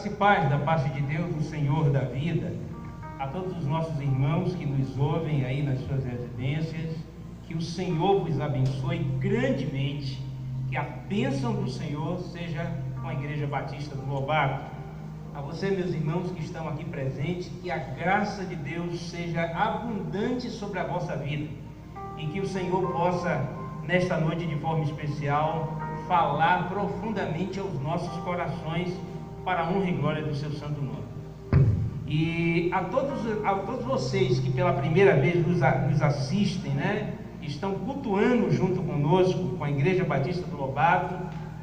Graça e paz da parte de Deus, do Senhor da vida, a todos os nossos irmãos que nos ouvem aí nas suas residências, que o Senhor vos abençoe grandemente, que a bênção do Senhor seja com a Igreja Batista do Lobato. A você, meus irmãos que estão aqui presentes, que a graça de Deus seja abundante sobre a vossa vida e que o Senhor possa, nesta noite de forma especial, falar profundamente aos nossos corações para a honra e glória do seu santo nome. E a todos vocês que pela primeira vez nos assistem, né, estão cultuando junto conosco, com a Igreja Batista do Lobato,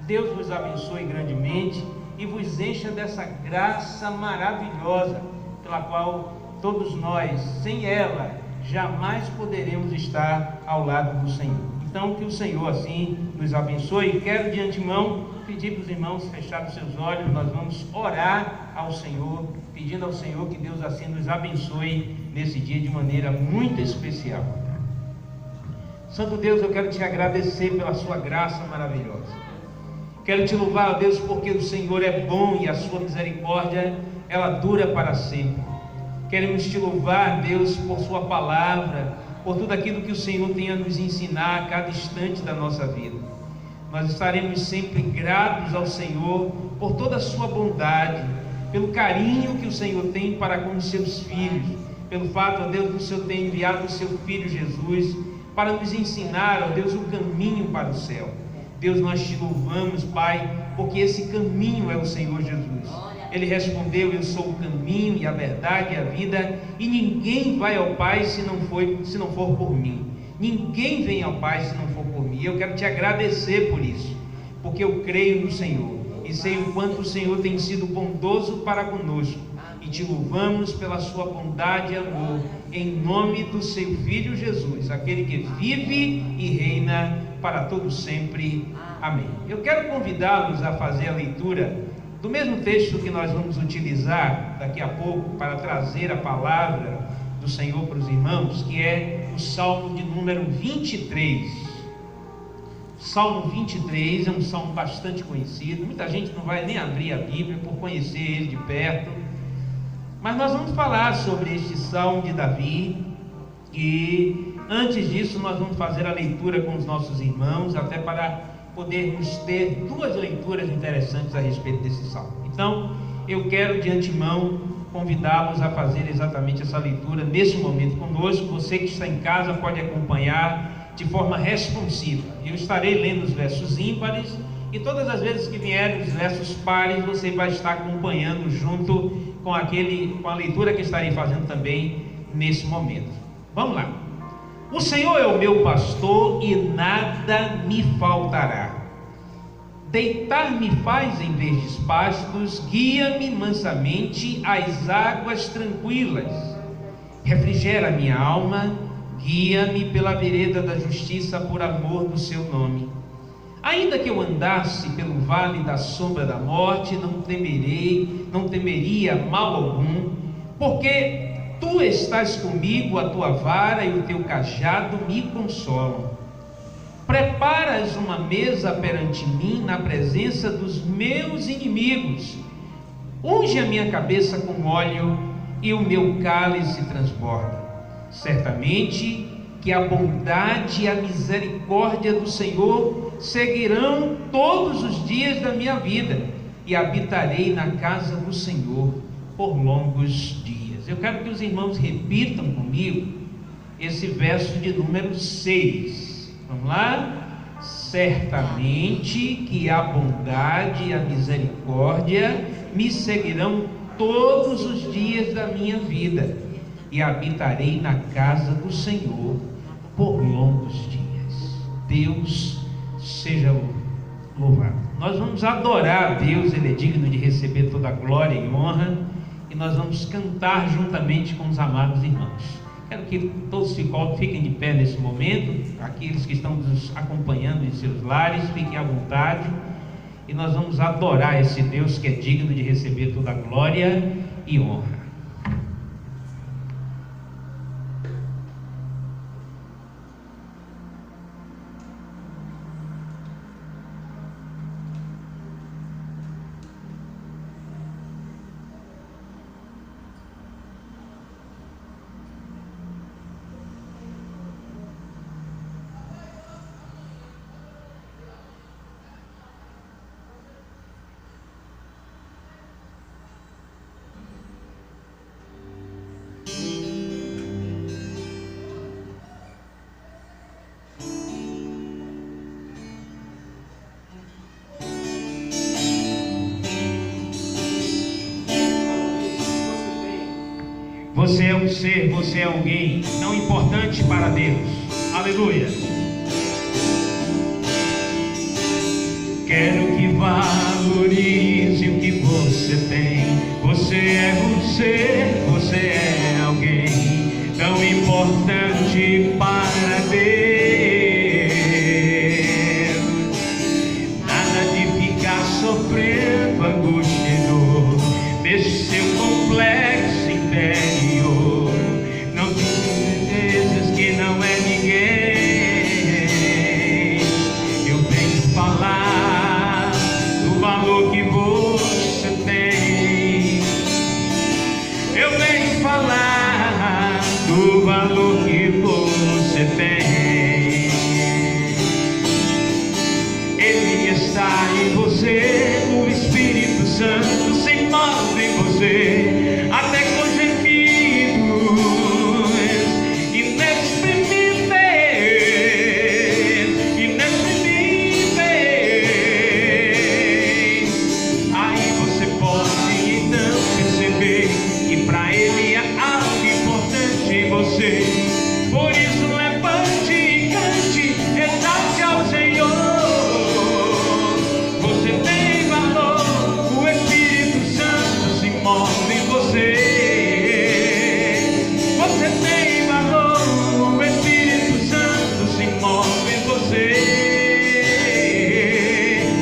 Deus vos abençoe grandemente e vos encha dessa graça maravilhosa, pela qual todos nós, sem ela, jamais poderemos estar ao lado do Senhor. Então, que o Senhor assim nos abençoe. Quero de antemão pedir para os irmãos fecharem os seus olhos. Nós vamos orar ao Senhor, pedindo ao Senhor que Deus assim nos abençoe nesse dia de maneira muito especial. Santo Deus, eu quero te agradecer pela sua graça maravilhosa. Quero te louvar, ó Deus, porque o Senhor é bom e a sua misericórdia, ela dura para sempre. Queremos te louvar, Deus, por sua palavra, por tudo aquilo que o Senhor tem a nos ensinar a cada instante da nossa vida. Nós estaremos sempre gratos ao Senhor por toda a sua bondade, pelo carinho que o Senhor tem para com os seus filhos, pelo fato, ó Deus, que o Senhor tem enviado o seu Filho Jesus para nos ensinar, ó Deus, o caminho para o céu. Deus, nós te louvamos, Pai, porque esse caminho é o Senhor Jesus. Ele respondeu: eu sou o caminho e a verdade e a vida, e ninguém vai ao Pai se não for por mim. Ninguém vem ao Pai se não for por mim. Eu quero te agradecer por isso, porque eu creio no Senhor e sei o quanto o Senhor tem sido bondoso para conosco, e te louvamos pela sua bondade e amor, em nome do seu Filho Jesus, aquele que vive e reina para todo sempre. Amém. Eu quero convidá-los a fazer a leitura do mesmo texto que nós vamos utilizar daqui a pouco para trazer a palavra do Senhor para os irmãos, que é o Salmo de número 23. Salmo 23 é um salmo bastante conhecido, muita gente não vai nem abrir a Bíblia por conhecer ele de perto, mas nós vamos falar sobre este salmo de Davi, e antes disso nós vamos fazer a leitura com os nossos irmãos, até para podermos ter duas leituras interessantes a respeito desse salmo. Então, eu quero de antemão convidá-los a fazer exatamente essa leitura nesse momento conosco. Você que está em casa pode acompanhar de forma responsiva. Eu estarei lendo os versos ímpares, e todas as vezes que vierem os versos pares, você vai estar acompanhando junto com a leitura que estarei fazendo também nesse momento. Vamos lá. O Senhor é o meu pastor e nada me faltará. Deitar-me faz em verdes pastos, guia-me mansamente às águas tranquilas. Refrigera minha alma, guia-me pela vereda da justiça por amor do seu nome. Ainda que eu andasse pelo vale da sombra da morte, não temeria mal algum, porque tu estás comigo, a tua vara e o teu cajado me consolam. Preparas uma mesa perante mim na presença dos meus inimigos. Unge a minha cabeça com óleo e o meu cálice transborda. Certamente que a bondade e a misericórdia do Senhor seguirão todos os dias da minha vida, e habitarei na casa do Senhor por longos dias. Eu quero que os irmãos repitam comigo esse verso de número 6. Vamos lá? Certamente que a bondade e a misericórdia me seguirão todos os dias da minha vida, e habitarei na casa do Senhor por longos dias. Deus seja louvado. Nós vamos adorar a Deus, Ele é digno de receber toda a glória e honra, e nós vamos cantar juntamente com os amados irmãos. Quero que todos fiquem de pé nesse momento. Aqueles que estão nos acompanhando em seus lares, fiquem à vontade, e nós vamos adorar esse Deus que é digno de receber toda a glória e honra. Você é um ser, você é alguém tão importante para Deus. Aleluia. Quero que valorize o que você tem. Você é um ser, você é alguém tão importante para Deus. Nada de ficar sofrendo angústia e dor desse seu complexo interior. Não tem vezes que não é ninguém. Eu venho falar do valor que você tem. Eu venho falar do valor que você tem. Ele está em você, o Espírito Santo se move em você, até com gemidos inexprimíveis, inexprimíveis. Aí você pode então perceber que para Ele é algo importante em você. Por isso levante e cante, exalte ao Senhor. Você tem valor, o Espírito Santo se move em você. Você tem valor, o Espírito Santo se move em você.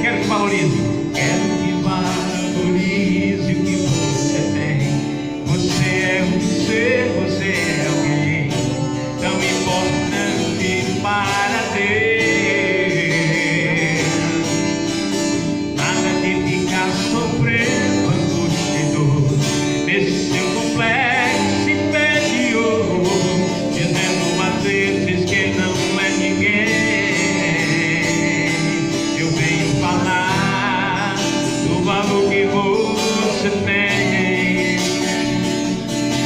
Quero que valorize. Quero que valorize o que você tem. Você é um ser, você é alguém tão importante para Deus. Nada de ficar sofrendo angústia e dor nesse seu complexo interior, dizendo às vezes que não é ninguém. Eu venho falar do valor que você tem.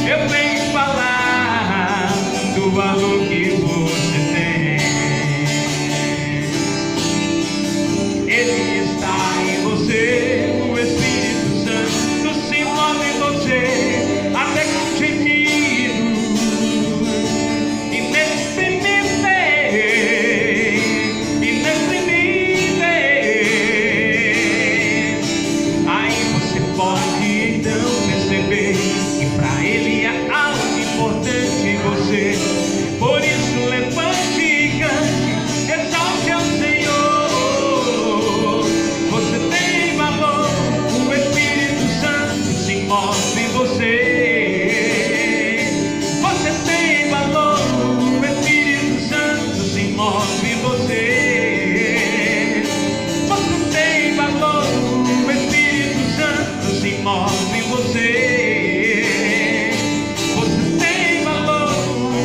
Eu venho falar do valor que você tem. Ele está em você, o Espírito Santo se move em você, até com gemidos inexprimíveis, inexprimíveis. Aí você pode então perceber que para Ele é algo importante em você. Por isso levante e cante, exalte ao Senhor. Você tem valor, o Espírito Santo se move em você. Você tem valor, o Espírito Santo se move em você. Você tem valor, o Espírito Santo se move em você. Você tem valor,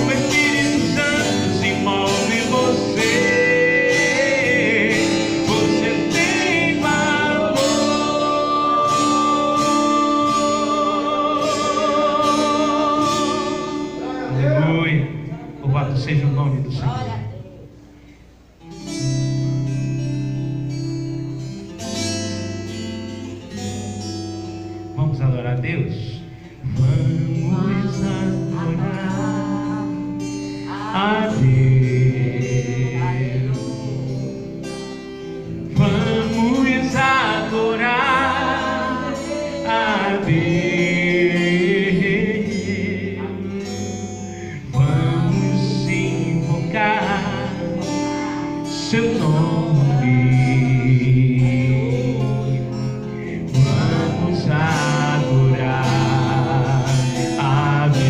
o Espírito Santo se move em você. Você tem valor. Aleluia. Louvado seja o nome do Senhor. Vamos adorar a Deus? Vamos adorar a Deus. Vamos adorar a Deus. Vamos invocar seu nome. Vamos adorar a Deus.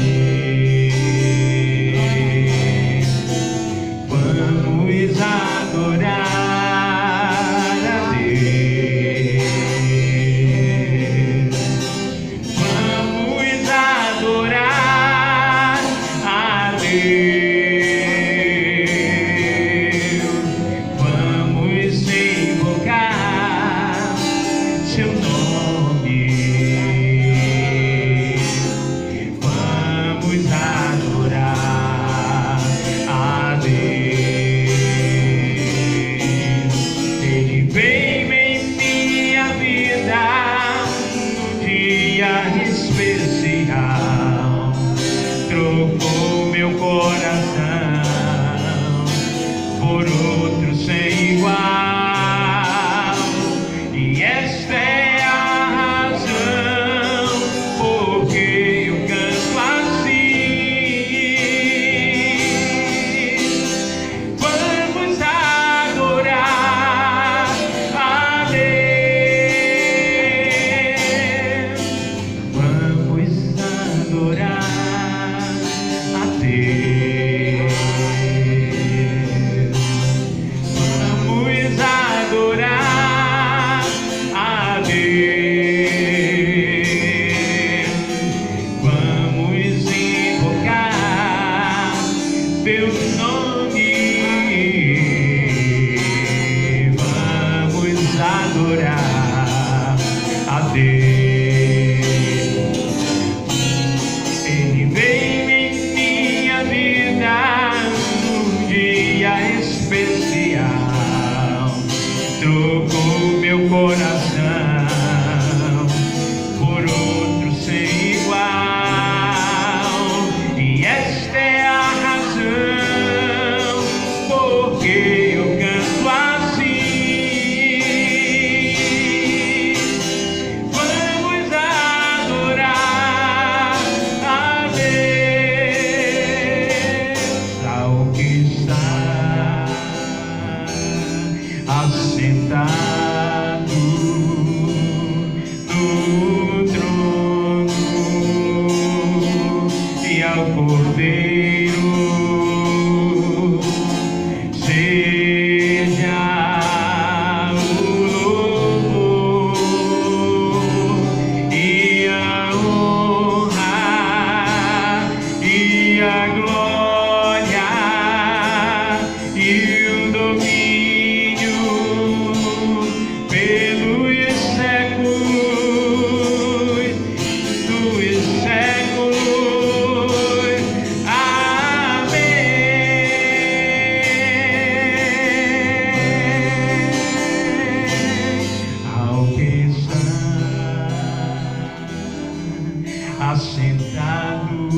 assentado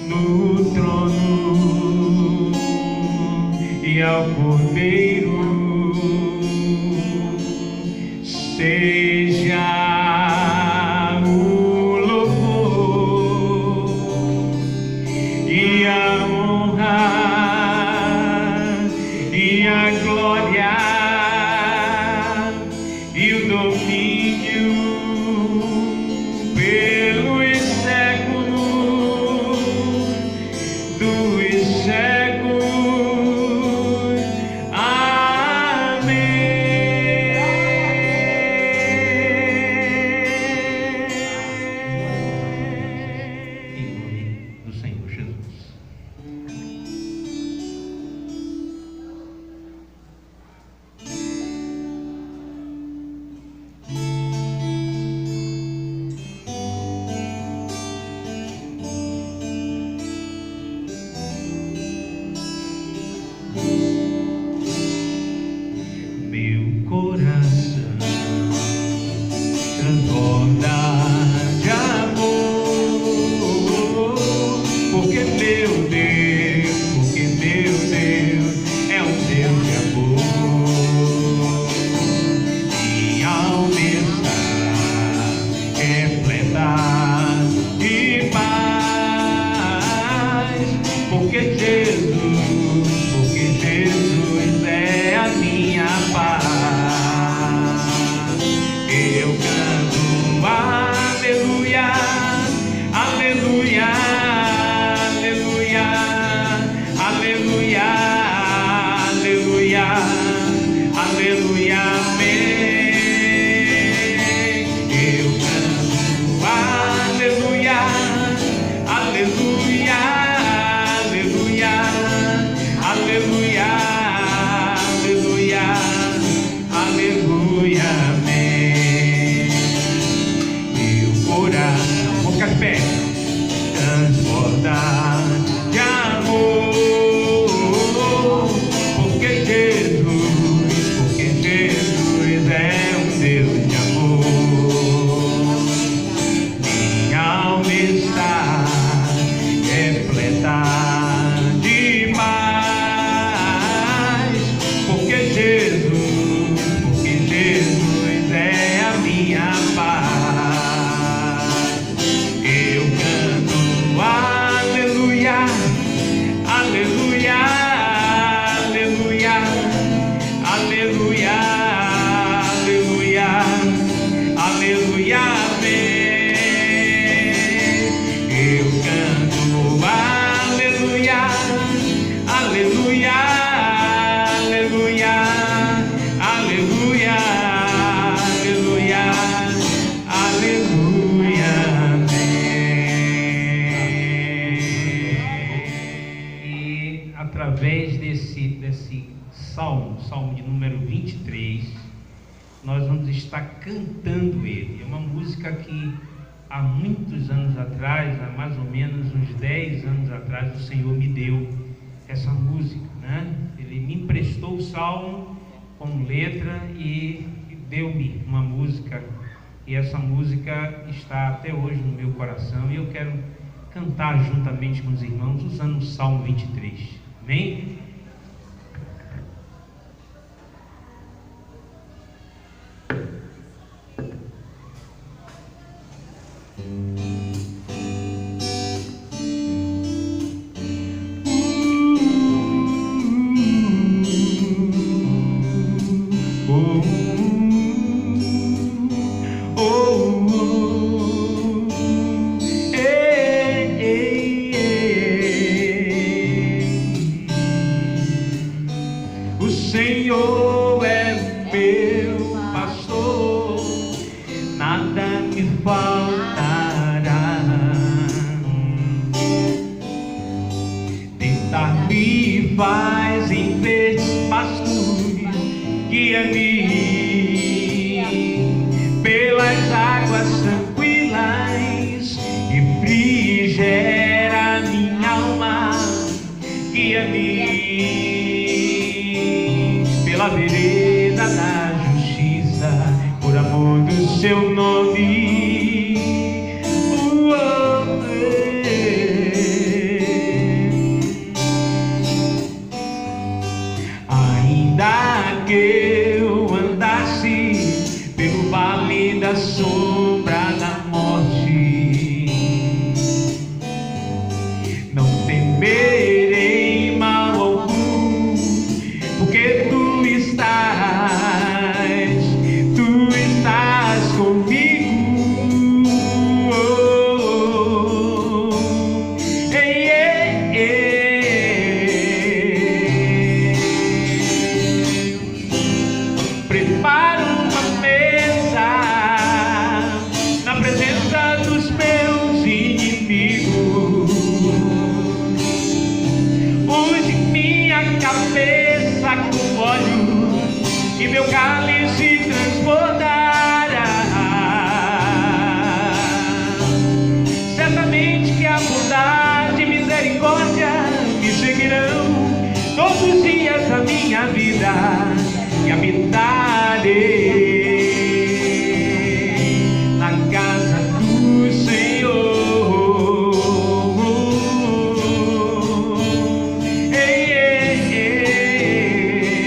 no trono, e ao Cordeiro seja o louvor e a honra e a glória e o domínio pelos séculos dos séculos. Através desse salmo de número 23, nós vamos estar cantando ele. É uma música que há muitos anos atrás, há mais ou menos uns 10 anos atrás, o Senhor me deu essa música, né? Ele me emprestou o salmo com letra e deu-me uma música, e essa música está até hoje no meu coração, e eu quero cantar juntamente com os irmãos usando o Salmo 23. Amém? Faz em verdes pastos, guia-me pelas águas tranquilas, refrigera minha alma, guia-me pela vereda da justiça, por amor do seu nome. vida e habitarei na casa do Senhor. Ei, ei, ei,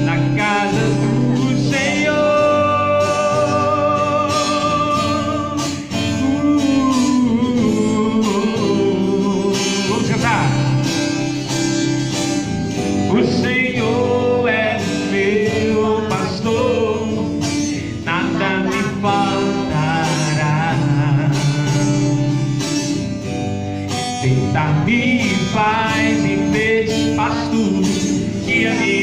na casa do Senhor. Vamos cantar. O Senhor é meu pastor, nada me faltará. Deitar-me faz e fez pasto guia-me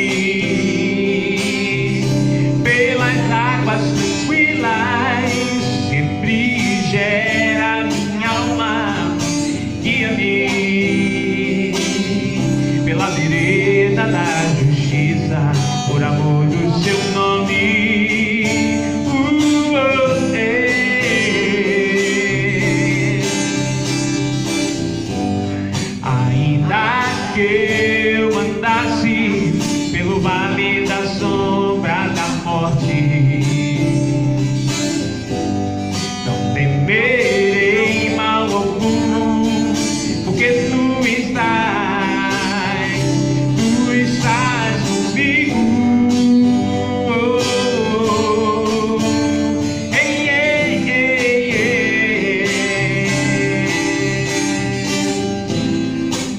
pelas águas tranquilas, refrigera minha alma, guia-me pela vereda da justiça, por amor do seu nome. Ainda que eu andasse pelo vale da sombra da morte, não temerei mal algum, porque tu estás comigo. Ei, ei, ei, ei.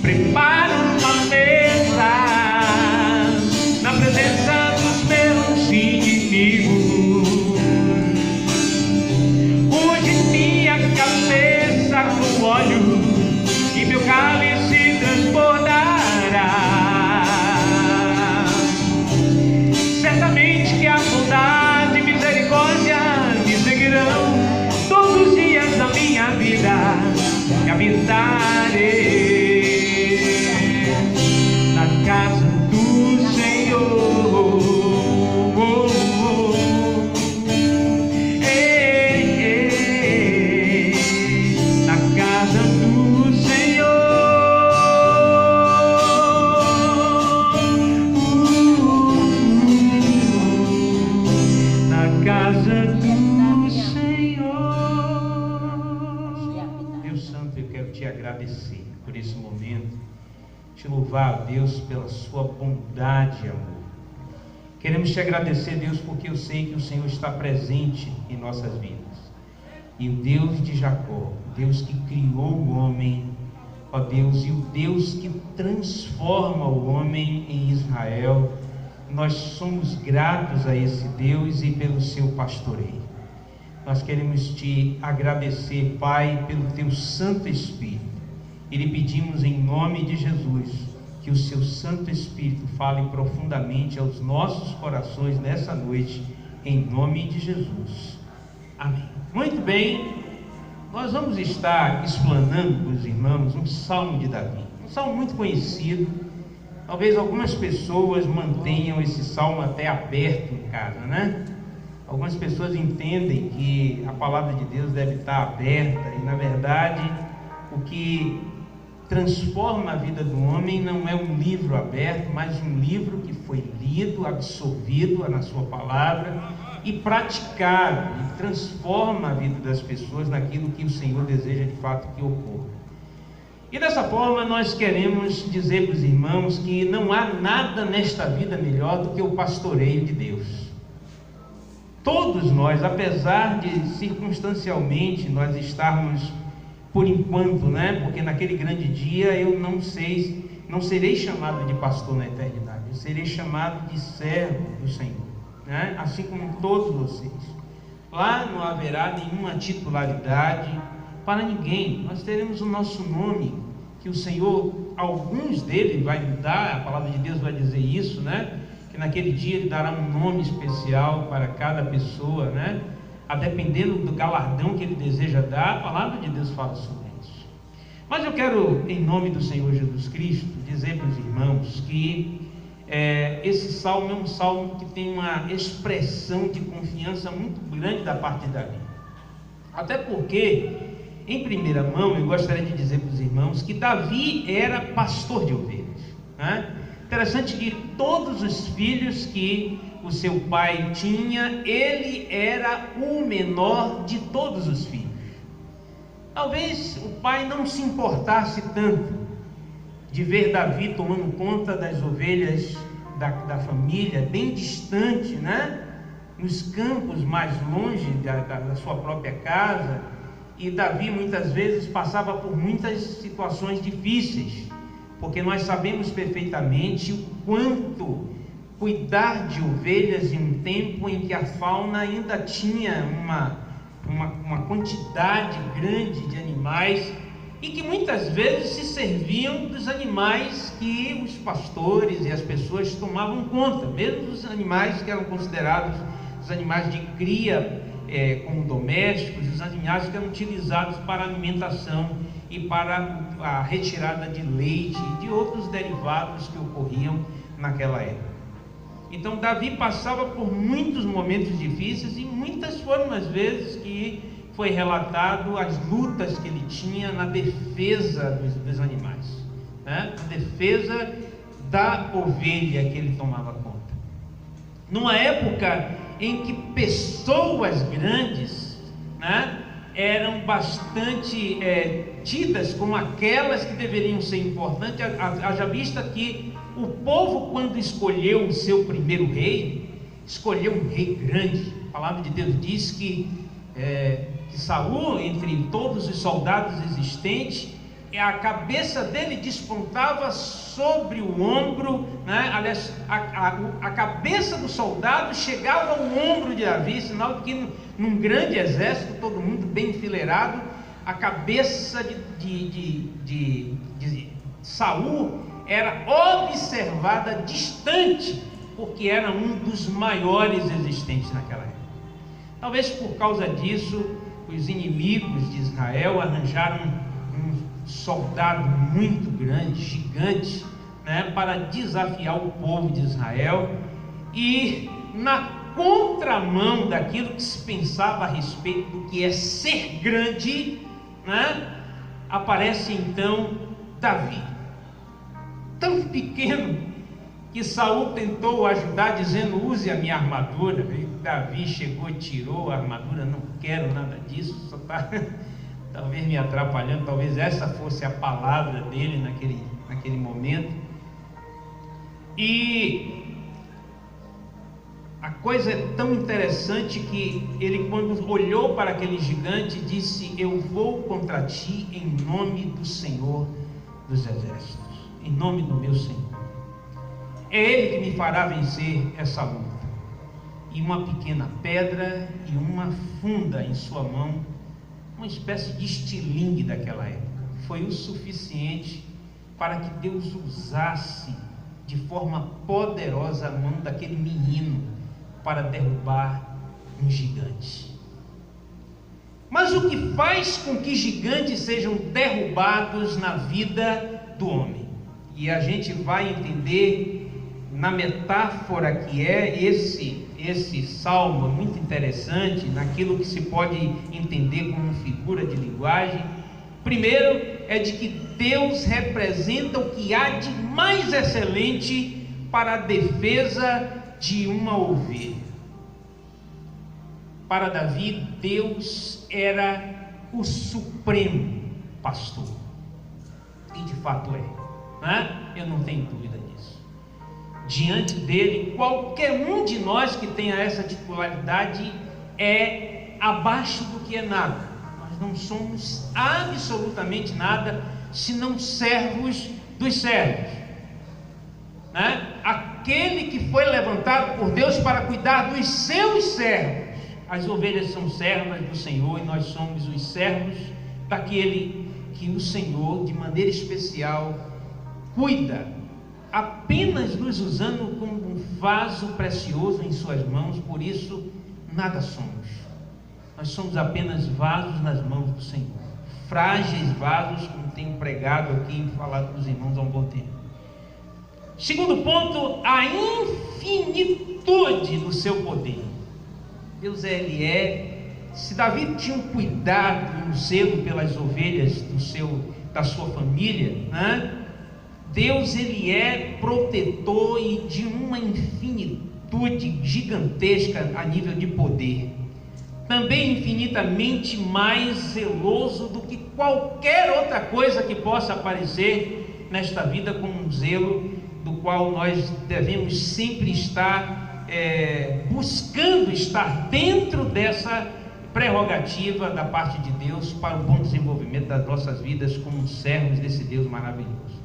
Prepara uma mesa na presença dos meus inimigos. Unge minha cabeça com óleo e meu cálice transbordará. Certamente que a bondade e misericórdia me seguirão todos os dias da minha vida, e habitarei na casa do Senhor. Ei, ei, na casa do Senhor. Na casa do Senhor. Deus Santo, eu quero te agradecer por esse momento, te louvar a Deus pela sua bondade e amor. Queremos te agradecer, Deus, porque eu sei que o Senhor está presente em nossas vidas. E o Deus de Jacó, o Deus que criou o homem, ó Deus, e o Deus que transforma o homem em Israel, nós somos gratos a esse Deus e pelo seu pastoreio. Nós queremos te agradecer, Pai, pelo teu Santo Espírito, e lhe pedimos em nome de Jesus que o seu Santo Espírito fale profundamente aos nossos corações nessa noite, em nome de Jesus. Amém. Muito bem, nós vamos estar explanando para os irmãos um salmo de Davi, um salmo muito conhecido. Talvez algumas pessoas mantenham esse salmo até aberto em casa, né? Algumas pessoas entendem que a palavra de Deus deve estar aberta, e na verdade o que transforma a vida do homem não é um livro aberto, mas um livro que foi lido, absorvido na sua palavra e praticado, e transforma a vida das pessoas naquilo que o Senhor deseja de fato que ocorra. E dessa forma nós queremos dizer para os irmãos que não há nada nesta vida melhor do que o pastoreio de Deus. Todos nós, apesar de circunstancialmente nós estarmos por enquanto, né? Porque naquele grande dia eu não serei chamado de pastor na eternidade, eu serei chamado de servo do Senhor, né? Assim como todos vocês. Lá não haverá nenhuma titularidade para ninguém. Nós teremos o nosso nome, que o Senhor, alguns deles vai dar, a palavra de Deus vai dizer isso, né? Que naquele dia Ele dará um nome especial para cada pessoa, né? A dependendo do galardão que Ele deseja dar, a palavra de Deus fala sobre isso. Mas eu quero, em nome do Senhor Jesus Cristo, dizer para os irmãos que esse salmo é um salmo que tem uma expressão de confiança muito grande da parte de Davi. Até porque, em primeira mão, eu gostaria de dizer para os irmãos que Davi era pastor de ovelhas, né? Interessante que todos os filhos que o seu pai tinha, ele era o menor de todos os filhos. Talvez o pai não se importasse tanto de ver Davi tomando conta das ovelhas da família, bem distante, né? Nos campos mais longe da sua própria casa. E Davi muitas vezes passava por muitas situações difíceis, porque nós sabemos perfeitamente o quanto cuidar de ovelhas em um tempo em que a fauna ainda tinha uma quantidade grande de animais, e que muitas vezes se serviam dos animais que os pastores e as pessoas tomavam conta, mesmo os animais que eram considerados os animais de cria, como domésticos, os animais que eram utilizados para alimentação e para a retirada de leite e de outros derivados que ocorriam naquela época. Então Davi passava por muitos momentos difíceis, e muitas foram as vezes que foi relatado as lutas que ele tinha na defesa dos animais, né? Na defesa da ovelha que ele tomava conta. Numa época em que pessoas grandes, né, eram bastante tidas como aquelas que deveriam ser importantes, haja vista que o povo, quando escolheu o seu primeiro rei, escolheu um rei grande. A palavra de Deus diz que Saul, entre todos os soldados existentes, a cabeça dele despontava sobre o ombro, né? Aliás, a cabeça do soldado chegava ao ombro de Davi, sinal de que num grande exército, todo mundo bem enfileirado, a cabeça de Saul era observada distante, porque era um dos maiores existentes naquela época. Talvez por causa disso, os inimigos de Israel arranjaram um soldado muito grande, gigante, né, para desafiar o povo de Israel. E na contramão daquilo que se pensava a respeito do que é ser grande, né, aparece então Davi, tão pequeno que Saul tentou ajudar dizendo: use a minha armadura. E Davi chegou e tirou a armadura: não quero nada disso, só está talvez me atrapalhando. Talvez essa fosse a palavra dele naquele momento. E a coisa é tão interessante que ele, quando olhou para aquele gigante, disse: eu vou contra ti em nome do Senhor dos Exércitos, em nome do meu Senhor. É Ele que me fará vencer essa luta. E uma pequena pedra e uma funda em sua mão, uma espécie de estilingue daquela época, foi o suficiente para que Deus usasse de forma poderosa a mão daquele menino para derrubar um gigante. Mas o que faz com que gigantes sejam derrubados na vida do homem? E a gente vai entender na metáfora que é esse salmo, muito interessante, naquilo que se pode entender como figura de linguagem. Primeiro é de que Deus representa o que há de mais excelente para a defesa de uma ovelha. Para Davi, Deus era o supremo pastor, e de fato né? Eu não tenho dúvida disso. Diante dele, qualquer um de nós que tenha essa titularidade é abaixo do que é nada. Nós não somos absolutamente nada, senão servos dos servos, né? Aquele que foi levantado por Deus para cuidar dos seus servos. As ovelhas são servas do Senhor, e nós somos os servos daquele que o Senhor, de maneira especial, cuida, apenas nos usando como um vaso precioso em suas mãos. Por isso nada somos. Nós somos apenas vasos nas mãos do Senhor, frágeis vasos, como tenho pregado aqui e falado para os irmãos há um bom tempo. Segundo ponto, a infinitude do seu poder. Deus, se Davi tinha um cuidado e um zelo pelas ovelhas da sua família, né? Deus, ele é protetor e de uma infinitude gigantesca a nível de poder. Também infinitamente mais zeloso do que qualquer outra coisa que possa aparecer nesta vida, com um zelo do qual nós devemos sempre estar buscando estar dentro dessa prerrogativa da parte de Deus para o bom desenvolvimento das nossas vidas como servos desse Deus maravilhoso.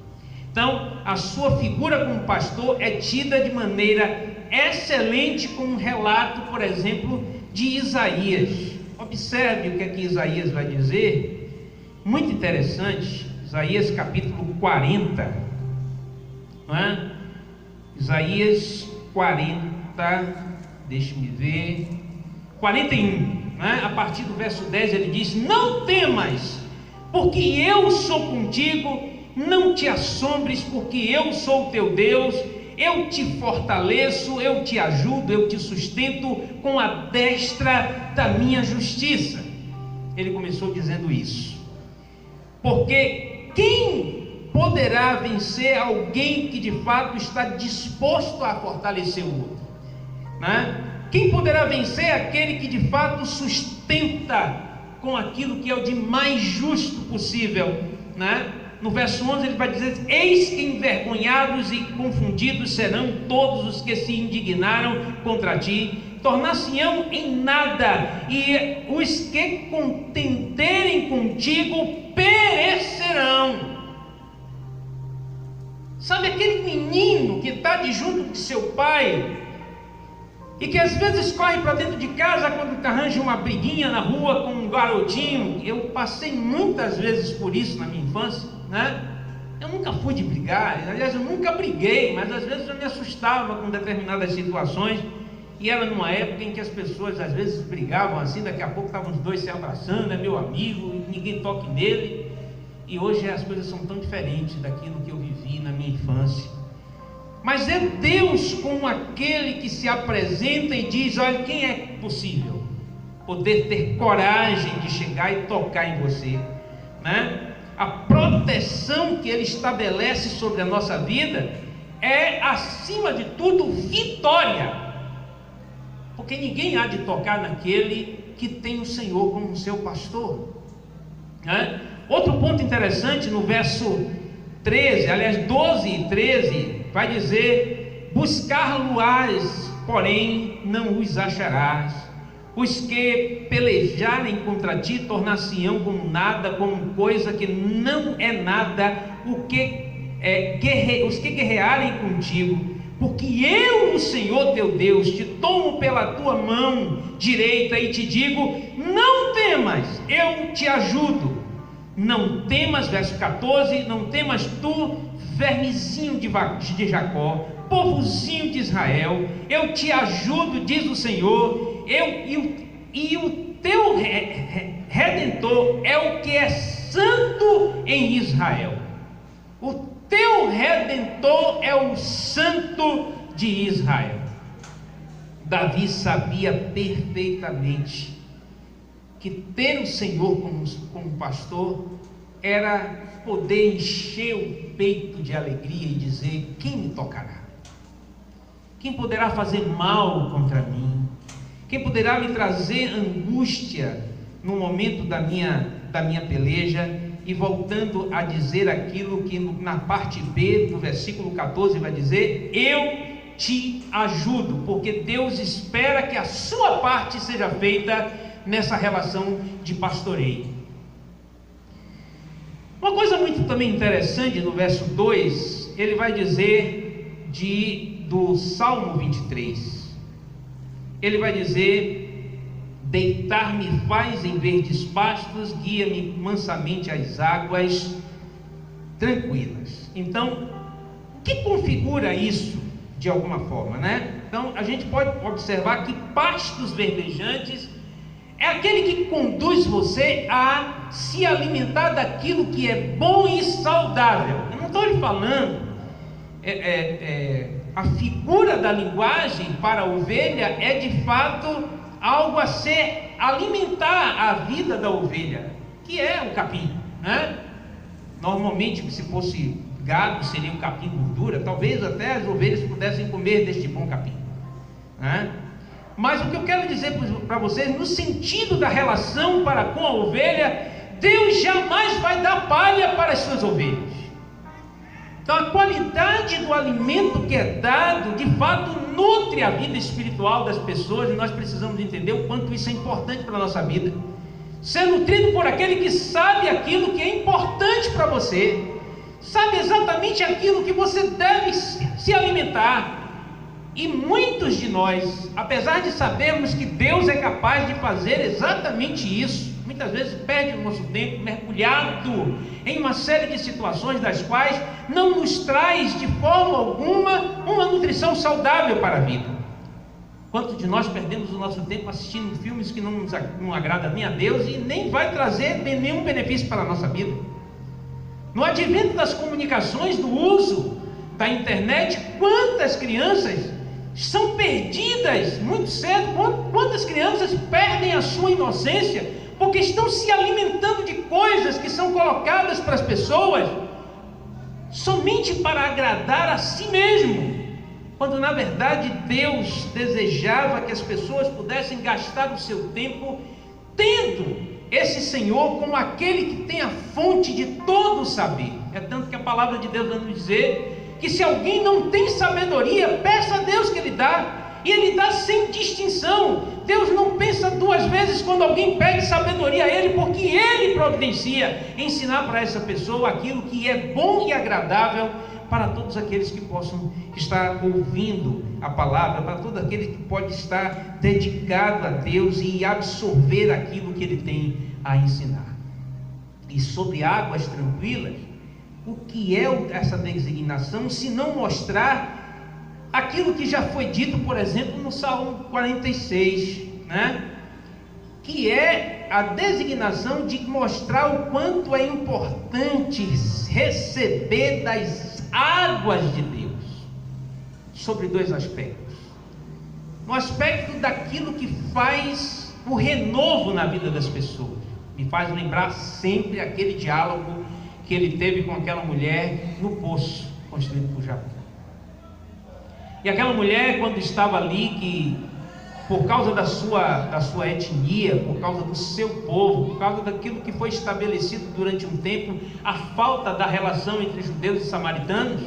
Então, a sua figura como pastor é tida de maneira excelente com um relato, por exemplo, de Isaías. Observe o que é que Isaías vai dizer, muito interessante. Isaías capítulo 40, não é? Isaías 40, deixe-me ver, 41, não é? A partir do verso 10 ele diz: não temas, porque eu sou contigo, não te assombres, porque eu sou o teu Deus, eu te fortaleço, eu te ajudo, eu te sustento com a destra da minha justiça. Ele começou dizendo isso, porque quem poderá vencer alguém que de fato está disposto a fortalecer o outro, né? Quem poderá vencer aquele que de fato sustenta com aquilo que é o de mais justo possível, né? No verso 11 ele vai dizer: eis que envergonhados e confundidos serão todos os que se indignaram contra ti, tornar-se-ão em nada, e os que contenderem contigo perecerão. Sabe aquele menino que está junto de seu pai e que às vezes corre para dentro de casa quando arranja uma briguinha na rua com um garotinho? Eu passei muitas vezes por isso na minha infância, né? Eu nunca fui de brigar, aliás eu nunca briguei, mas às vezes eu me assustava com determinadas situações, e era numa época em que as pessoas às vezes brigavam assim, daqui a pouco estavam os dois se abraçando, é meu amigo, e ninguém toque nele. E hoje as coisas são tão diferentes daquilo que eu vivi na minha infância. Mas é Deus como aquele que se apresenta e diz: olha, quem é possível poder ter coragem de chegar e tocar em você, né? A proteção que Ele estabelece sobre a nossa vida é, acima de tudo, vitória, porque ninguém há de tocar naquele que tem o Senhor como seu pastor, né? Outro ponto interessante, no verso 13, aliás 12 e 13, vai dizer: buscar-lo-ás, porém não os acharás. Os que pelejarem contra ti tornar-se-ão como nada, como coisa que não é nada, os que guerrearem contigo, porque eu, o Senhor teu Deus, te tomo pela tua mão direita e te digo: não temas, eu te ajudo. Não temas, verso 14, não temas tu, vermezinho de Jacó, povozinho de Israel, eu te ajudo, diz o Senhor. E o teu Redentor é o que é santo em Israel. O teu Redentor é o santo de Israel. Davi sabia perfeitamente que ter o Senhor como pastor era poder encher o peito de alegria e dizer: quem me tocará? Quem poderá fazer mal contra mim? Quem poderá me trazer angústia no momento da minha peleja? E voltando a dizer aquilo que na parte B do versículo 14 vai dizer: eu te ajudo, porque Deus espera que a sua parte seja feita nessa relação de pastoreio. Uma coisa muito também interessante no verso 2, ele vai dizer do Salmo 23, ele vai dizer: deitar-me faz em verdes pastos, guia-me mansamente às águas tranquilas. Então, o que configura isso de alguma forma, né? Então a gente pode observar que pastos verdejantes é aquele que conduz você a se alimentar daquilo que é bom e saudável. Eu não estou lhe falando a figura da linguagem para a ovelha é de fato algo a ser alimentar a vida da ovelha, que é o capim, né? Normalmente, se fosse gado seria um capim gordura, talvez até as ovelhas pudessem comer deste bom capim, né? Mas o que eu quero dizer para vocês, no sentido da relação para com a ovelha, Deus jamais vai dar palha para as suas ovelhas. Então a qualidade do alimento que é dado, de fato, nutre a vida espiritual das pessoas, e nós precisamos entender o quanto isso é importante para a nossa vida. Ser nutrido por aquele que sabe aquilo que é importante para você, sabe exatamente aquilo que você deve se alimentar. E muitos de nós, apesar de sabermos que Deus é capaz de fazer exatamente isso, muitas vezes perde o nosso tempo mergulhado em uma série de situações das quais não nos traz de forma alguma uma nutrição saudável para a vida. Quantos de nós perdemos o nosso tempo assistindo filmes que não agradam nem a Deus e nem vai trazer nenhum benefício para a nossa vida? No advento das comunicações, do uso da internet, quantas crianças são perdidas muito cedo, quantas crianças perdem a sua inocência porque estão se alimentando de coisas que são colocadas para as pessoas somente para agradar a si mesmo, quando na verdade Deus desejava que as pessoas pudessem gastar o seu tempo tendo esse Senhor como aquele que tem a fonte de todo o saber. É tanto que a palavra de Deus vai nos dizer que se alguém não tem sabedoria, peça a Deus que Ele dá, e Ele dá sem distinção. Deus não pensa duas vezes quando alguém pede sabedoria a Ele, porque Ele providencia ensinar para essa pessoa aquilo que é bom e agradável para todos aqueles que possam estar ouvindo a palavra, para todo aquele que pode estar dedicado a Deus e absorver aquilo que Ele tem a ensinar. E sobre águas tranquilas, o que é essa designação, se não mostrar aquilo que já foi dito, por exemplo, no Salmo 46, né? Que é a designação de mostrar o quanto é importante receber das águas de Deus, sobre dois aspectos. No aspecto daquilo que faz o renovo na vida das pessoas, me faz lembrar sempre aquele diálogo que ele teve com aquela mulher no poço construído por Jacó. E aquela mulher, quando estava ali, que por causa da sua etnia, por causa do seu povo, por causa daquilo que foi estabelecido durante um tempo, a falta da relação entre judeus e samaritanos,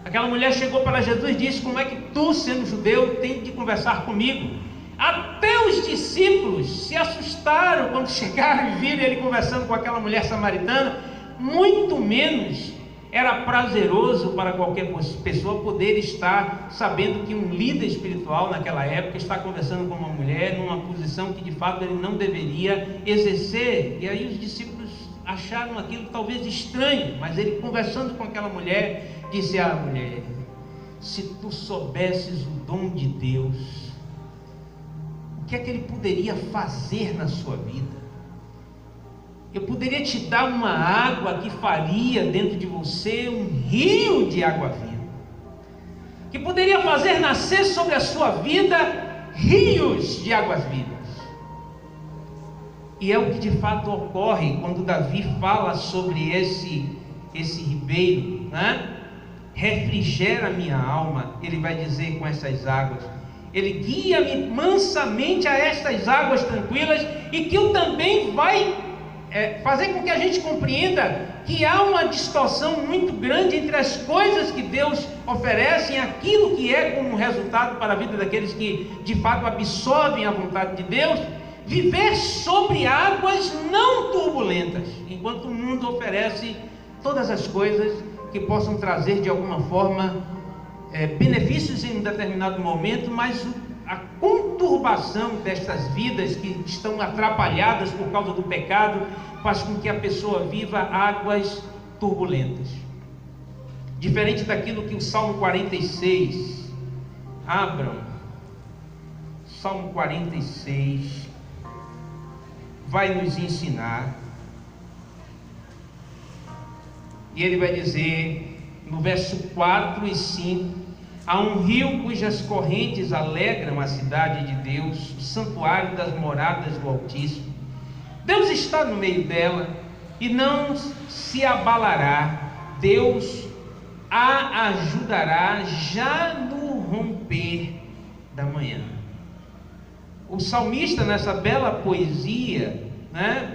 aquela mulher chegou para Jesus e disse: como é que tu, sendo judeu, tem de conversar comigo? Até os discípulos se assustaram quando chegaram e viram ele conversando com aquela mulher samaritana. Muito menos era prazeroso para qualquer pessoa poder estar sabendo que um líder espiritual naquela época está conversando com uma mulher numa posição que de fato ele não deveria exercer. E aí os discípulos acharam aquilo talvez estranho, mas ele, conversando com aquela mulher, disse à mulher: se tu soubesses o dom de Deus, o que é que Ele poderia fazer na sua vida? Eu poderia te dar uma água que faria dentro de você um rio de água viva, que poderia fazer nascer sobre a sua vida rios de águas vivas. E é o que de fato ocorre quando Davi fala sobre esse ribeiro, né? Refrigera minha alma. Ele vai dizer com essas águas: Ele guia-me mansamente a estas águas tranquilas, e que eu também vai fazer com que a gente compreenda que há uma distorção muito grande entre as coisas que Deus oferece e aquilo que é como resultado para a vida daqueles que de fato absorvem a vontade de Deus. Viver sobre águas não turbulentas, enquanto o mundo oferece todas as coisas que possam trazer de alguma forma benefícios em um determinado momento, mas a conturbação destas vidas que estão atrapalhadas por causa do pecado faz com que a pessoa viva águas turbulentas. Diferente daquilo que o Salmo 46, abram, Salmo 46, vai nos ensinar. E ele vai dizer no verso 4 e 5: há um rio cujas correntes alegram a cidade de Deus, o santuário das moradas do Altíssimo. Deus está no meio dela e não se abalará. Deus a ajudará já no romper da manhã. O salmista, nessa bela poesia,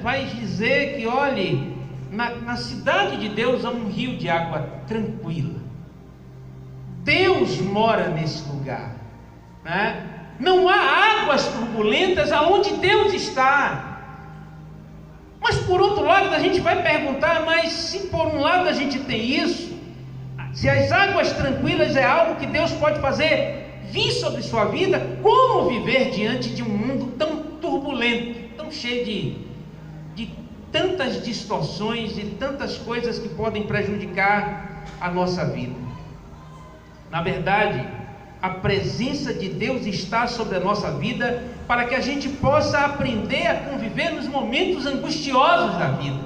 vai dizer que, olhe, na cidade de Deus há um rio de água tranquila. Deus mora nesse lugar, Não há águas turbulentas aonde Deus está. Mas por outro lado a gente vai perguntar, mas se por um lado a gente tem isso, se as águas tranquilas é algo que Deus pode fazer vir sobre sua vida, como viver diante de um mundo tão turbulento, tão cheio de tantas distorções e tantas coisas que podem prejudicar a nossa vida? Na verdade, a presença de Deus está sobre a nossa vida para que a gente possa aprender a conviver nos momentos angustiosos da vida,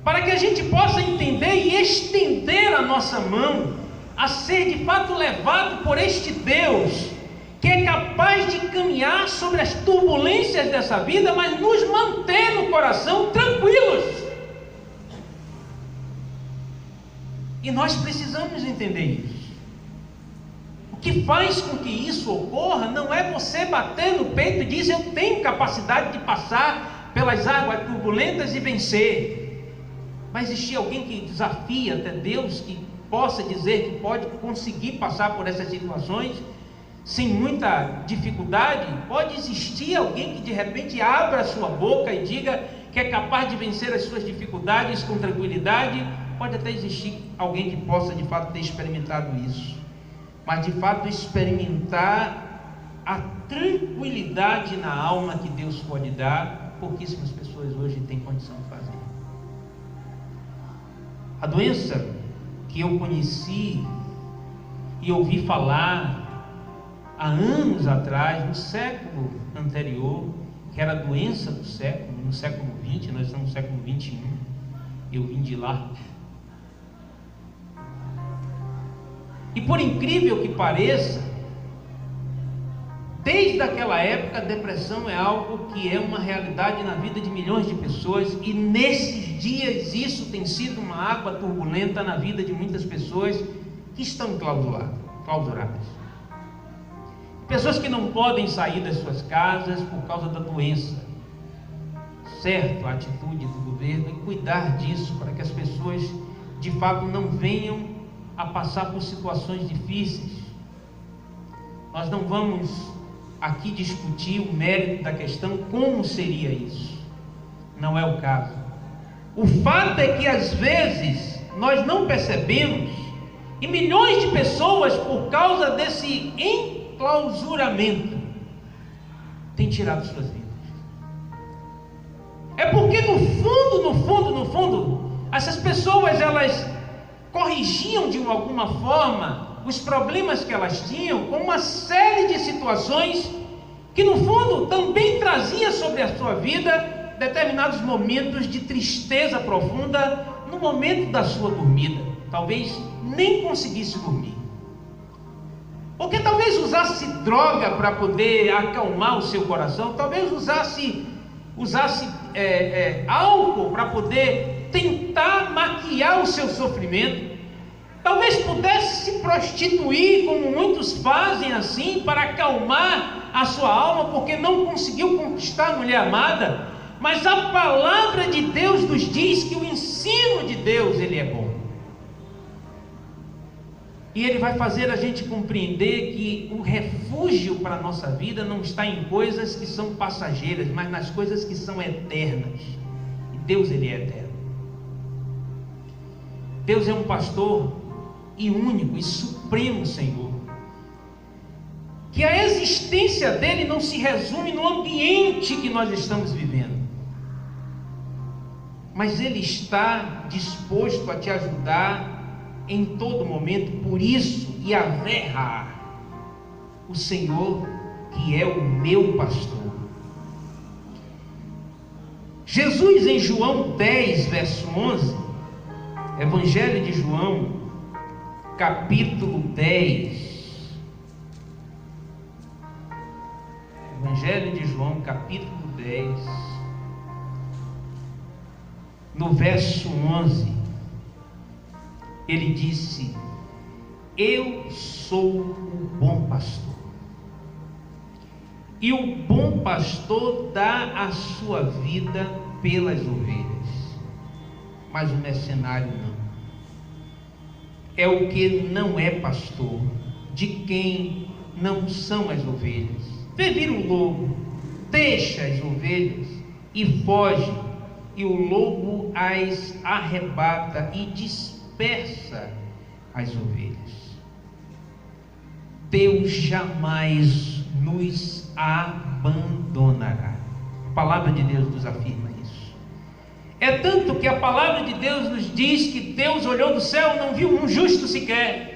para que a gente possa entender e estender a nossa mão a ser de fato levado por este Deus que é capaz de caminhar sobre as turbulências dessa vida, mas nos manter no coração tranquilos. E nós precisamos entender isso. O que faz com que isso ocorra não é você bater no peito e dizer: eu tenho capacidade de passar pelas águas turbulentas e vencer. Vai existir alguém que desafia até Deus, que possa dizer que pode conseguir passar por essas situações sem muita dificuldade? Pode existir alguém que de repente abra a sua boca e diga que é capaz de vencer as suas dificuldades com tranquilidade? Pode até existir alguém que possa de fato ter experimentado isso, mas de fato experimentar a tranquilidade na alma que Deus pode dar, pouquíssimas pessoas hoje têm condição de fazer. A doença que eu conheci e ouvi falar há anos atrás, no século anterior, que era a doença do século, no século XX, nós estamos no século XXI, eu vim de lá. E por incrível que pareça, desde aquela época, a depressão é algo que é uma realidade na vida de milhões de pessoas, e nesses dias isso tem sido uma água turbulenta na vida de muitas pessoas que estão clausuradas. Pessoas que não podem sair das suas casas por causa da doença. Certo, a atitude do governo é cuidar disso, para que as pessoas de fato não venham a passar por situações difíceis. Nós não vamos aqui discutir o mérito da questão, como seria isso, não é o caso. O fato é que às vezes nós não percebemos, e milhões de pessoas, por causa desse enclausuramento, têm tirado suas vidas. É porque no fundo, essas pessoas, elas corrigiam de alguma forma os problemas que elas tinham com uma série de situações que no fundo também trazia sobre a sua vida determinados momentos de tristeza profunda no momento da sua dormida. Talvez nem conseguisse dormir, porque talvez usasse droga para poder acalmar o seu coração, talvez usasse álcool para poder tentar maquiar o seu sofrimento, talvez pudesse se prostituir, como muitos fazem assim, para acalmar a sua alma, porque não conseguiu conquistar a mulher amada. Mas a palavra de Deus nos diz que o ensino de Deus, ele é bom, e ele vai fazer a gente compreender que o refúgio para a nossa vida não está em coisas que são passageiras, mas nas coisas que são eternas. E Deus, ele é eterno. Deus é um pastor e único e supremo Senhor, que a existência dele não se resume no ambiente que nós estamos vivendo, mas ele está disposto a te ajudar em todo momento. Por isso, Yahvé, o Senhor que é o meu pastor. Jesus, em João 10, verso 11, Evangelho de João, capítulo 10, Evangelho de João, capítulo 10, no verso 11, ele disse: eu sou o bom pastor. E o bom pastor dá a sua vida pelas ovelhas. Mas o mercenário não. É o que não é pastor, de quem não são as ovelhas. Vê vir o lobo, deixa as ovelhas e foge, e o lobo as arrebata e dispersa as ovelhas. Deus jamais nos abandonará. A palavra de Deus nos afirma isso. É tanto que a palavra de Deus nos diz que Deus olhou do céu e não viu um justo sequer.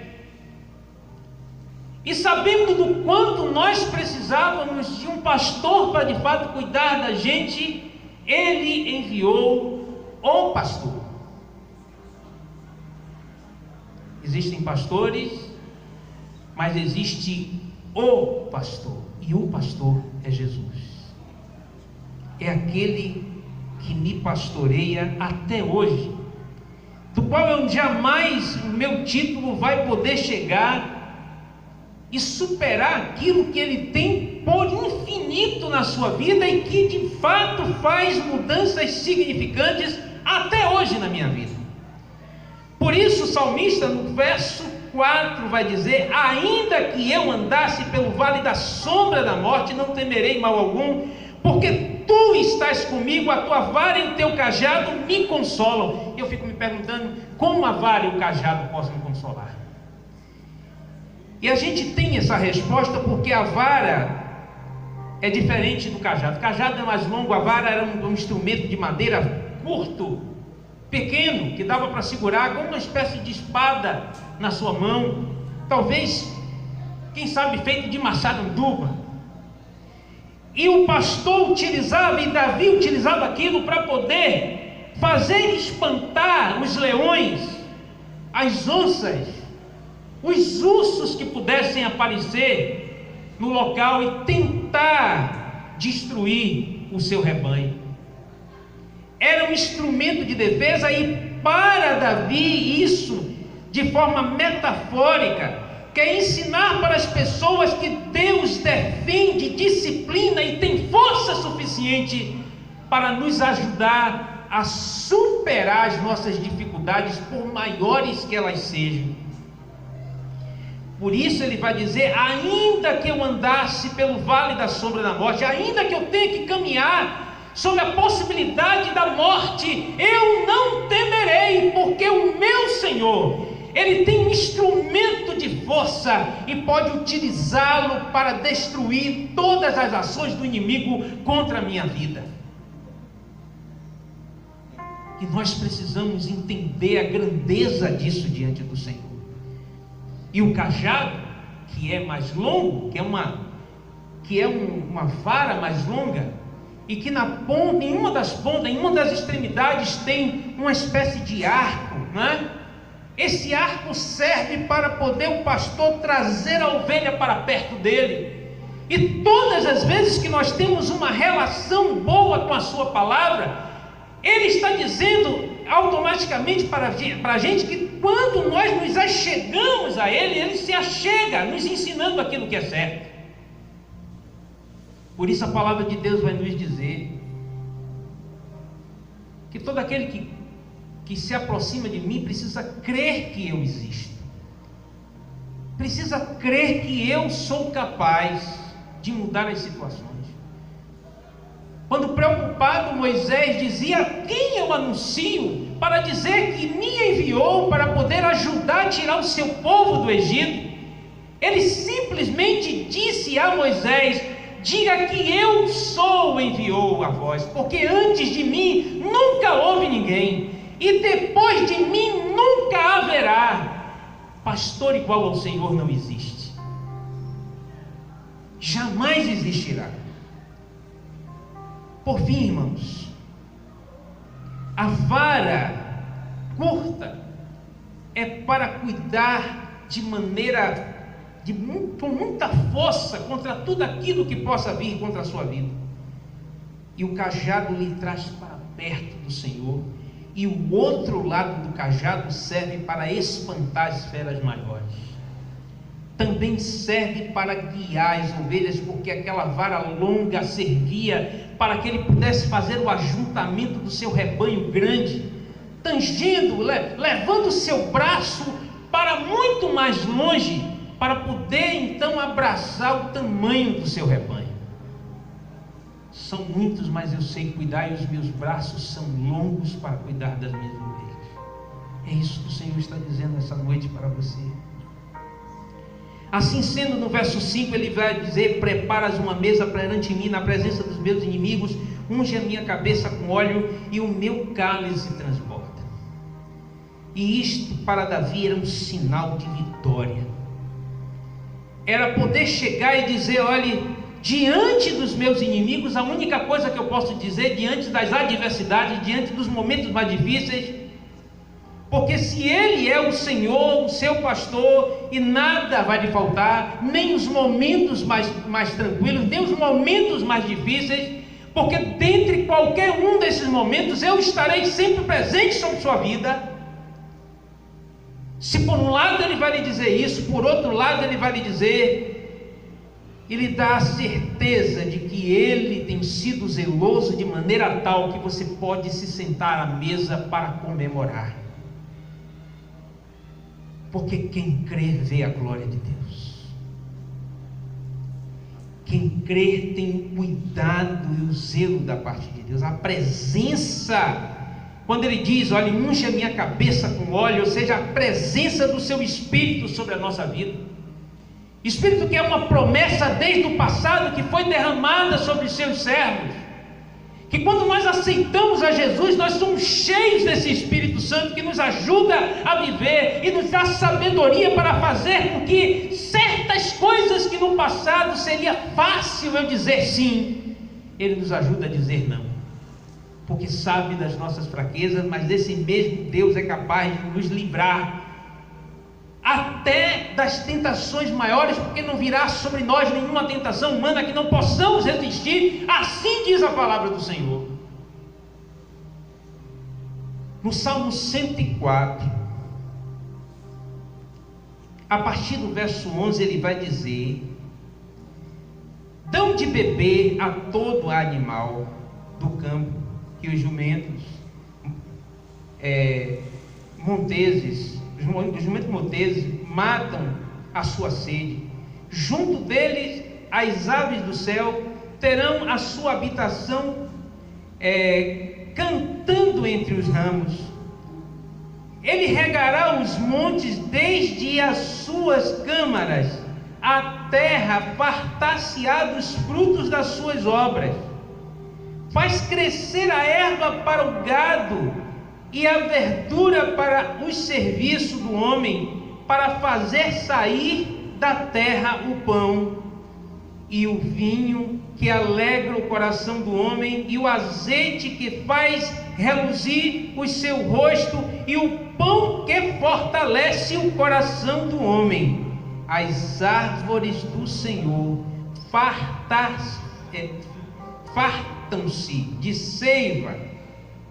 E sabendo do quanto nós precisávamos de um pastor para de fato cuidar da gente, Ele enviou o pastor. Existem pastores, mas existe o pastor, e o pastor é Jesus. É aquele que me pastoreia até hoje, do qual eu jamais, o meu título vai poder chegar e superar aquilo que ele tem por infinito na sua vida e que de fato faz mudanças significantes até hoje na minha vida. Por isso o salmista no verso 4 vai dizer: ainda que eu andasse pelo vale da sombra da morte, não temerei mal algum, porque tu estás comigo, a tua vara e o teu cajado me consolam. Eu fico me perguntando, como a vara e o cajado possam me consolar? E a gente tem essa resposta porque a vara é diferente do cajado. O cajado é mais longo, a vara era um instrumento de madeira curto, pequeno, que dava para segurar como uma espécie de espada na sua mão, talvez, quem sabe, feito de maçaranduba. E o pastor utilizava, e Davi utilizava aquilo para poder fazer espantar os leões, as onças, os ursos que pudessem aparecer no local e tentar destruir o seu rebanho. Era um instrumento de defesa, e para Davi isso, de forma metafórica, quer ensinar para as pessoas que Deus defende, disciplina e tem força suficiente para nos ajudar a superar as nossas dificuldades, por maiores que elas sejam. Por isso ele vai dizer: ainda que eu andasse pelo vale da sombra da morte, ainda que eu tenha que caminhar sobre a possibilidade da morte, eu não temerei, porque o meu Senhor, Ele tem um instrumento de força e pode utilizá-lo para destruir todas as ações do inimigo contra a minha vida. E nós precisamos entender a grandeza disso diante do Senhor. E o cajado, que é mais longo, que é uma vara mais longa, e que na ponta, em uma das pontas, em uma das extremidades, tem uma espécie de arco, né? Esse arco serve para poder o pastor trazer a ovelha para perto dele. E todas as vezes que nós temos uma relação boa com a sua palavra, ele está dizendo automaticamente para a gente que quando nós nos achegamos a ele, ele se achega, nos ensinando aquilo que é certo. Por isso a palavra de Deus vai nos dizer que todo aquele que se aproxima de mim precisa crer que eu existo, precisa crer que eu sou capaz de mudar as situações. Quando preocupado, Moisés dizia: quem eu anuncio para dizer que me enviou para poder ajudar a tirar o seu povo do Egito? Ele simplesmente disse a Moisés: diga que eu sou, enviou a vós, porque antes de mim nunca houve ninguém, e depois de mim nunca haverá. Pastor igual ao Senhor não existe, jamais existirá. Por fim, irmãos, a vara curta é para cuidar de maneira com muita força contra tudo aquilo que possa vir contra a sua vida, e o cajado lhe traz para perto do Senhor, e o outro lado do cajado serve para espantar as feras maiores. Também serve para guiar as ovelhas, porque aquela vara longa servia para que ele pudesse fazer o ajuntamento do seu rebanho grande, tangendo, levando o seu braço para muito mais longe, para poder então abraçar o tamanho do seu rebanho. São muitos, mas eu sei cuidar, e os meus braços são longos para cuidar das minhas ovelhas. É isso que o Senhor está dizendo essa noite para você. Assim sendo, no verso 5 ele vai dizer: preparas uma mesa perante mim na presença dos meus inimigos, unge a minha cabeça com óleo e o meu cálice transborda. E isto para Davi era um sinal de vitória. Era poder chegar e dizer: olhe, diante dos meus inimigos, a única coisa que eu posso dizer, diante das adversidades, diante dos momentos mais difíceis, porque se Ele é o Senhor, o seu pastor, e nada vai lhe faltar, nem os momentos mais tranquilos, nem os momentos mais difíceis, porque dentre qualquer um desses momentos eu estarei sempre presente sobre sua vida. Se por um lado Ele vai lhe dizer isso, por outro lado Ele vai lhe dizer, Ele dá a certeza de que Ele tem sido zeloso de maneira tal que você pode se sentar à mesa para comemorar. Porque quem crer vê a glória de Deus. Quem crer tem o cuidado e o zelo da parte de Deus. A presença, quando Ele diz: olha, unge a minha cabeça com óleo, ou seja, a presença do seu Espírito sobre a nossa vida. Espírito que é uma promessa desde o passado, que foi derramada sobre os seus servos, que quando nós aceitamos a Jesus, nós somos cheios desse Espírito Santo que nos ajuda a viver e nos dá sabedoria para fazer com que certas coisas que no passado seria fácil eu dizer sim, Ele nos ajuda a dizer não, porque sabe das nossas fraquezas, mas esse mesmo Deus é capaz de nos livrar até das tentações maiores, porque não virá sobre nós nenhuma tentação humana que não possamos resistir, assim diz a palavra do Senhor. No Salmo 104, a partir do verso 11, ele vai dizer: dão de beber a todo animal do campo, que os jumentos os jumentos monteses matam a sua sede. Junto deles as aves do céu terão a sua habitação, cantando entre os ramos. Ele regará os montes desde as suas câmaras, a terra fartar-se-á dos frutos das suas obras. Faz crescer a erva para o gado e a verdura para o serviço do homem, para fazer sair da terra o pão, e o vinho que alegra o coração do homem, e o azeite que faz reluzir o seu rosto, e o pão que fortalece o coração do homem. As árvores do Senhor fartam-se de seiva,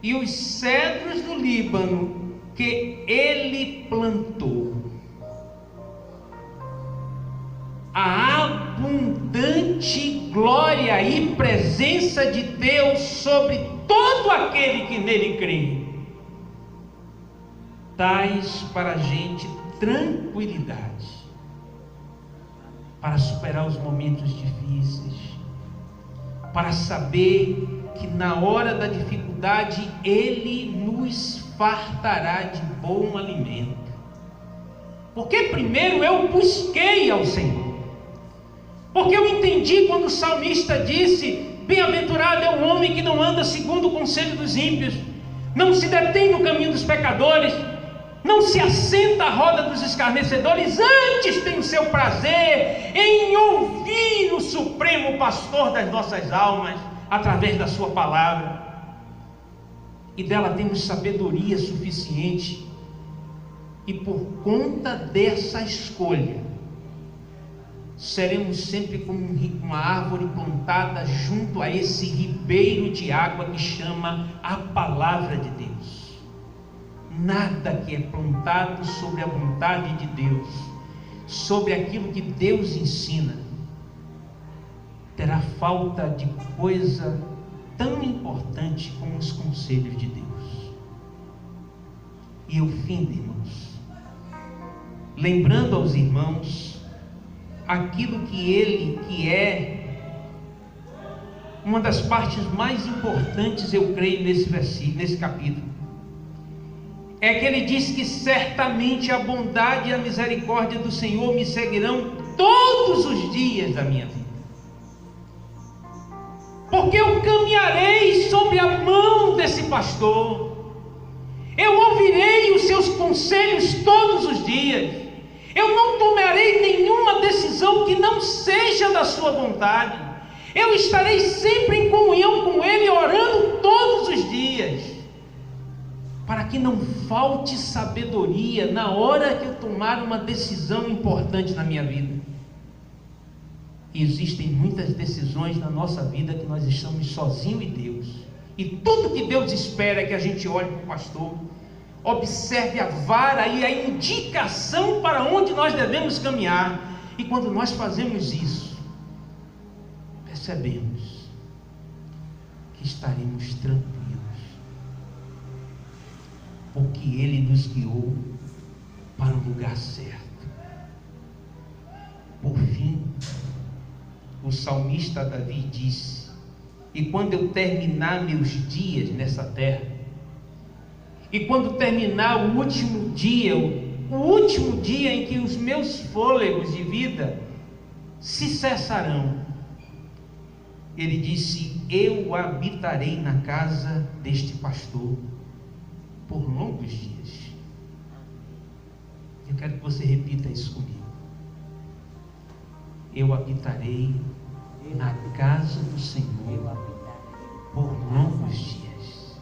e os cedros do Líbano que Ele plantou. A abundante glória e presença de Deus sobre todo aquele que nele crê traz para a gente tranquilidade para superar os momentos difíceis, para saber que na hora da dificuldade Ele nos fartará de bom alimento. Porque primeiro eu busquei ao Senhor. Porque eu entendi quando o salmista disse: bem-aventurado é o homem que não anda segundo o conselho dos ímpios, não se detém no caminho dos pecadores, não se assenta à roda dos escarnecedores, antes tem o seu prazer em ouvir o Supremo Pastor das nossas almas, através da sua palavra, e dela temos sabedoria suficiente, e por conta dessa escolha, seremos sempre como uma árvore plantada junto a esse ribeiro de água que chama a palavra de Deus. nada que é plantado sobre a vontade de Deus, sobre aquilo que Deus ensina, terá falta de coisa tão importante como os conselhos de Deus. E eu findo, irmãos, lembrando aos irmãos aquilo que é uma das partes mais importantes, eu creio, nesse versículo, nesse capítulo, é que ele diz que certamente a bondade e a misericórdia do Senhor me seguirão todos os dias da minha vida, porque eu caminharei sobre a mão desse pastor, eu ouvirei os seus conselhos todos os dias, eu não tomarei nenhuma decisão que não seja da sua vontade, eu estarei sempre em comunhão com Ele, orando todos os dias, para que não falte sabedoria na hora que eu tomar uma decisão importante na minha vida. E existem muitas decisões na nossa vida que nós estamos sozinhos em Deus, e tudo que Deus espera é que a gente olhe para o pastor, observe a vara e a indicação para onde nós devemos caminhar, e quando nós fazemos isso, percebemos que estaremos tranquilos, porque Ele nos guiou para o lugar certo. Por fim, o salmista Davi disse: e quando eu terminar meus dias nessa terra, e quando terminar o último dia em que os meus fôlegos de vida se cessarão, ele disse: eu habitarei na casa deste pastor por longos dias. Eu quero que você repita isso comigo. Eu habitarei na casa do Senhor por longos dias.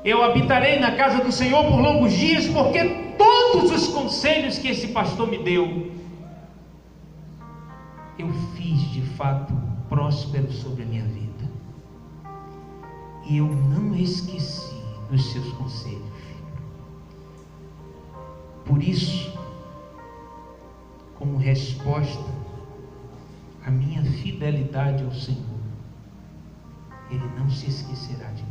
Eu habitarei na casa do Senhor por longos dias, porque todos os conselhos que esse pastor me deu, eu fiz de fato próspero sobre a minha vida, e eu não esqueci dos seus conselhos. Por isso, como resposta à minha fidelidade ao Senhor, Ele não se esquecerá de mim.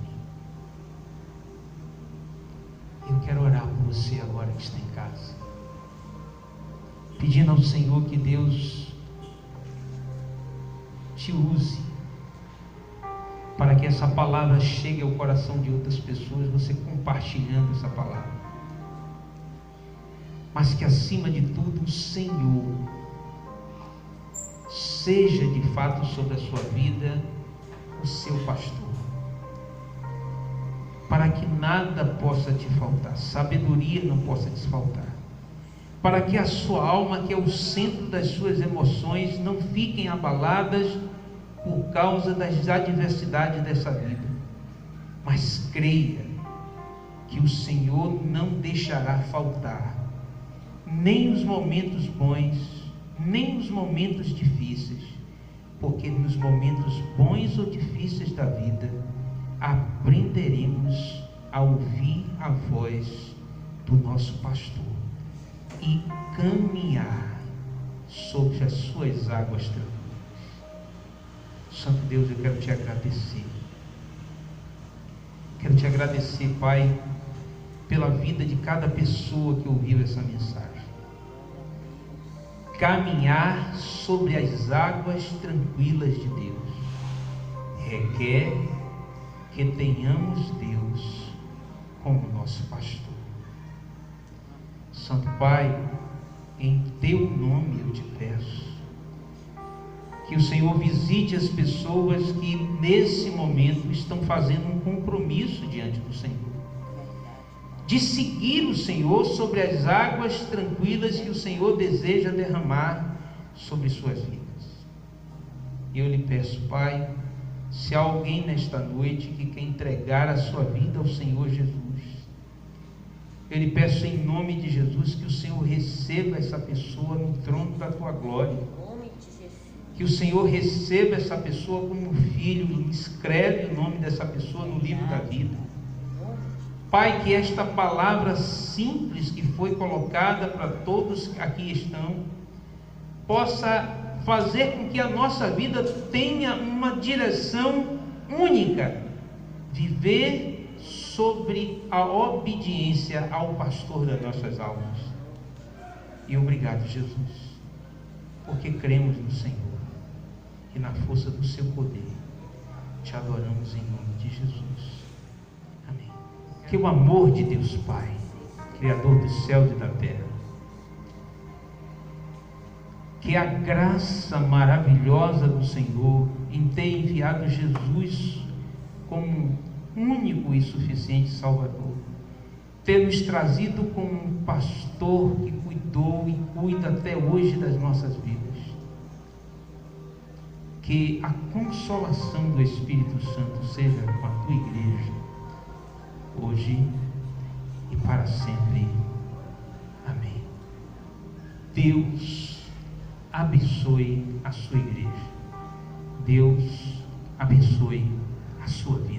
Eu quero orar por você agora que está em casa, pedindo ao Senhor que Deus te use para que essa palavra chegue ao coração de outras pessoas, você compartilhando essa palavra, mas que acima de tudo o Senhor seja de fato sobre a sua vida o seu pastor, para que nada possa te faltar, sabedoria não possa te faltar, para que a sua alma, que é o centro das suas emoções, não fiquem abaladas por causa das adversidades dessa vida, mas creia que o Senhor não deixará faltar nem os momentos bons, nem os momentos difíceis, porque nos momentos bons ou difíceis da vida aprenderemos a ouvir a voz do nosso pastor e caminhar sobre as suas águas tranquilas. Santo Deus, eu quero te agradecer. Quero te agradecer, Pai, pela vida de cada pessoa que ouviu essa mensagem. Caminhar sobre as águas tranquilas de Deus requer que tenhamos Deus como nosso pastor. Santo Pai, em Teu nome eu te peço que o Senhor visite as pessoas que nesse momento estão fazendo um compromisso diante do Senhor, de seguir o Senhor sobre as águas tranquilas que o Senhor deseja derramar sobre suas vidas. Eu lhe peço, Pai, se há alguém nesta noite que quer entregar a sua vida ao Senhor Jesus, eu lhe peço em nome de Jesus que o Senhor receba essa pessoa no trono da Tua glória, que o Senhor receba essa pessoa como filho, escreve o nome dessa pessoa no livro da vida, Pai, que esta palavra simples que foi colocada para todos que aqui estão, possa fazer com que a nossa vida tenha uma direção única, viver sobre a obediência ao pastor das nossas almas. E obrigado, Jesus, porque cremos no Senhor e na força do seu poder te adoramos em nome de Jesus. Amém. Que o amor de Deus Pai, Criador dos céus e da terra, que a graça maravilhosa do Senhor em ter enviado Jesus como único e suficiente Salvador, ter nos trazido como um pastor que cuidou e cuida até hoje das nossas vidas, que a consolação do Espírito Santo seja com a tua igreja, hoje e para sempre. Amém. Deus abençoe a sua igreja. Deus abençoe a sua vida.